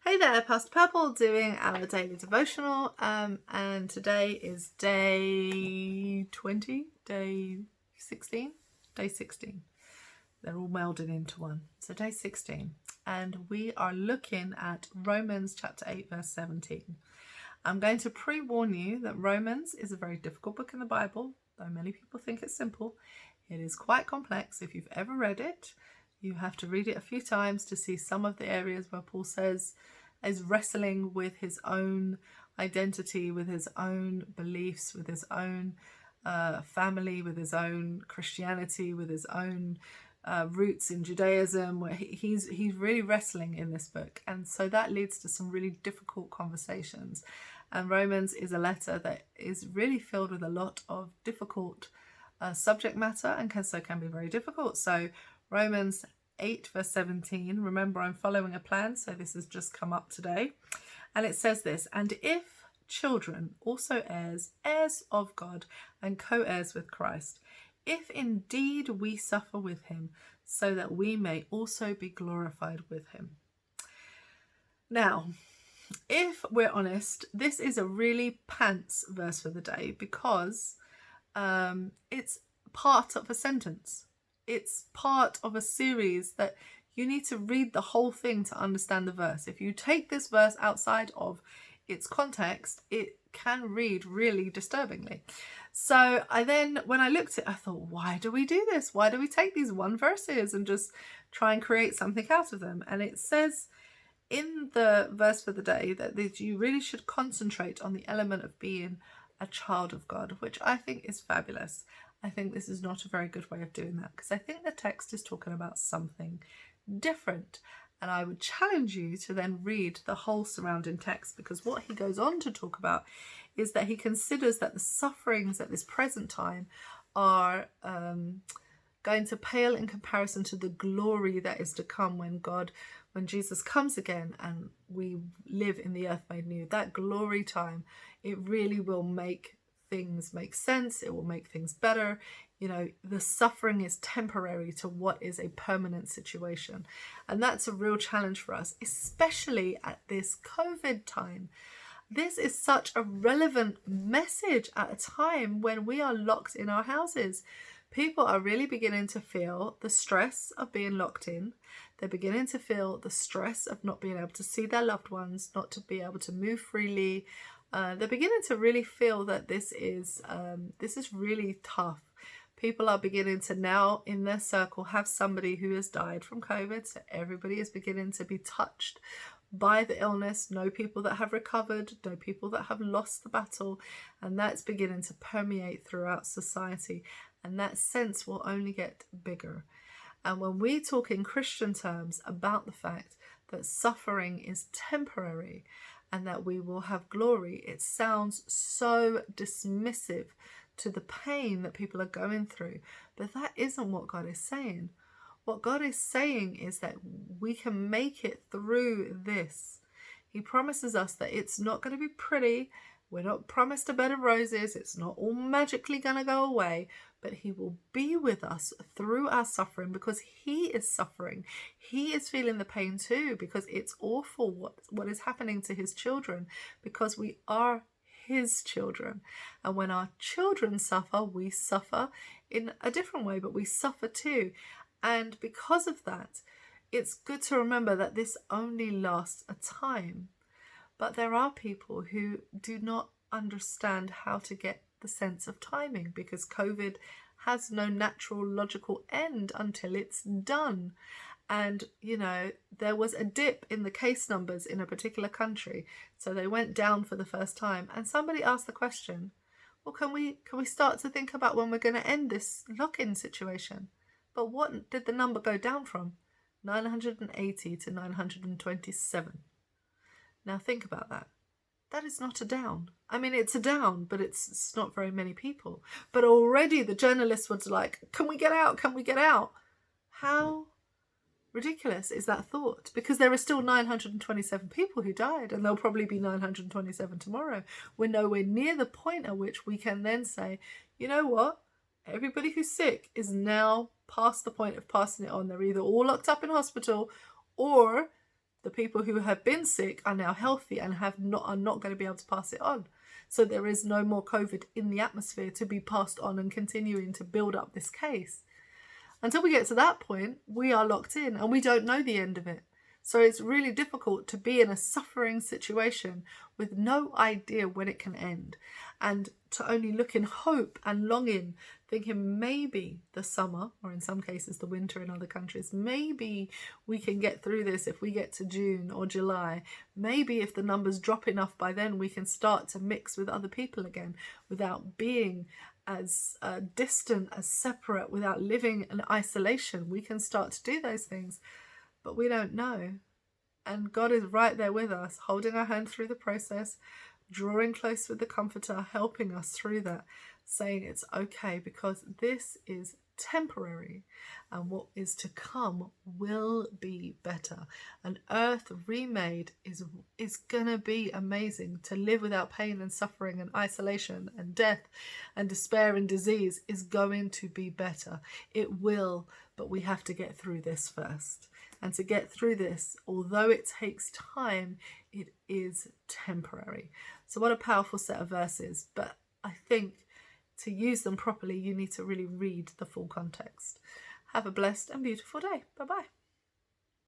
Hey there, Pastor Purple doing our daily devotional, and today is day 20, day 16, day 16. They're all melded into one. So day 16, and we are looking at Romans chapter 8, verse 17. I'm going to pre-warn you that Romans is a very difficult book in the Bible, though many people think it's simple. It is quite complex. If you've ever read it, you have to read it a few times to see some of the areas where Paul is wrestling with his own identity, with his own beliefs, with his own family, with his own Christianity, with his own roots in Judaism, where he's really wrestling in this book. And so that leads to some really difficult conversations. And Romans is a letter that is really filled with a lot of difficult subject matter and can be very difficult. So Romans 8 verse 17, remember I'm following a plan, so this has just come up today, and it says this: and if children, also heirs of God and co-heirs with Christ, if indeed we suffer with him, so that we may also be glorified with him. Now, if we're honest, this is a really pants verse for the day, because it's part of a sentence. It's part of a series that you need to read the whole thing to understand the verse. If you take this verse outside of its context, it can read really disturbingly. So when I looked at it, I thought, why do we do this? Why do we take these one verses and just try and create something out of them? And it says in the verse for the day that you really should concentrate on the element of being a child of God, which I think is fabulous. I think this is not a very good way of doing that, because I think the text is talking about something different. And I would challenge you to then read the whole surrounding text, because what he goes on to talk about is that he considers that the sufferings at this present time are going to pale in comparison to the glory that is to come when Jesus comes again and we live in the earth made new. That glory time, it really will make things make sense. It will make things better. You know, the suffering is temporary to what is a permanent situation. And that's a real challenge for us, especially at this COVID time. This is such a relevant message at a time when we are locked in our houses. People are really beginning to feel the stress of being locked in. They're beginning to feel the stress of not being able to see their loved ones, not to be able to move freely. They're beginning to really feel that this is really tough. People are beginning to now in their circle have somebody who has died from COVID. So everybody is beginning to be touched by the illness. Know people that have recovered, know people that have lost the battle, and that's beginning to permeate throughout society. And that sense will only get bigger. And when we talk in Christian terms about the fact that suffering is temporary and that we will have glory, it sounds so dismissive to the pain that people are going through. But that isn't what God is saying. What God is saying is that we can make it through this. He promises us that it's not going to be pretty. We're not promised a bed of roses. It's not all magically going to go away, but he will be with us through our suffering, because he is suffering. He is feeling the pain too, because it's awful what is happening to his children, because we are his children. And when our children suffer, we suffer in a different way, but we suffer too. And because of that, it's good to remember that this only lasts a time. But there are people who do not understand how to get the sense of timing, because COVID has no natural logical end until it's done. And, you know, there was a dip in the case numbers in a particular country. So they went down for the first time. And somebody asked the question, well, can we start to think about when we're going to end this lock-in situation? But what did the number go down from? 980 to 927. Now think about that. That is not a down. I mean, it's a down, but it's not very many people. But already the journalists were like, can we get out? Can we get out? How ridiculous is that thought? Because there are still 927 people who died, and there'll probably be 927 tomorrow. We're nowhere near the point at which we can then say, you know what? Everybody who's sick is now past the point of passing it on. They're either all locked up in hospital, or The people who have been sick are now healthy and are not going to be able to pass it on. So there is no more COVID in the atmosphere to be passed on and continuing to build up this case. Until we get to that point, we are locked in and we don't know the end of it. So it's really difficult to be in a suffering situation with no idea when it can end, and to only look in hope and longing, thinking maybe the summer, or in some cases the winter in other countries, maybe we can get through this if we get to June or July. Maybe if the numbers drop enough by then, we can start to mix with other people again without being as distant, as separate, without living in isolation. We can start to do those things. But we don't know. And God is right there with us, holding our hand through the process, drawing close with the Comforter, helping us through that, saying it's okay because this is temporary and what is to come will be better. An earth remade is going to be amazing. To live without pain and suffering and isolation and death and despair and disease is going to be better. It will, but we have to get through this first. And to get through this, although it takes time, it is temporary. So what a powerful set of verses. But I think to use them properly, you need to really read the full context. Have a blessed and beautiful day. Bye-bye.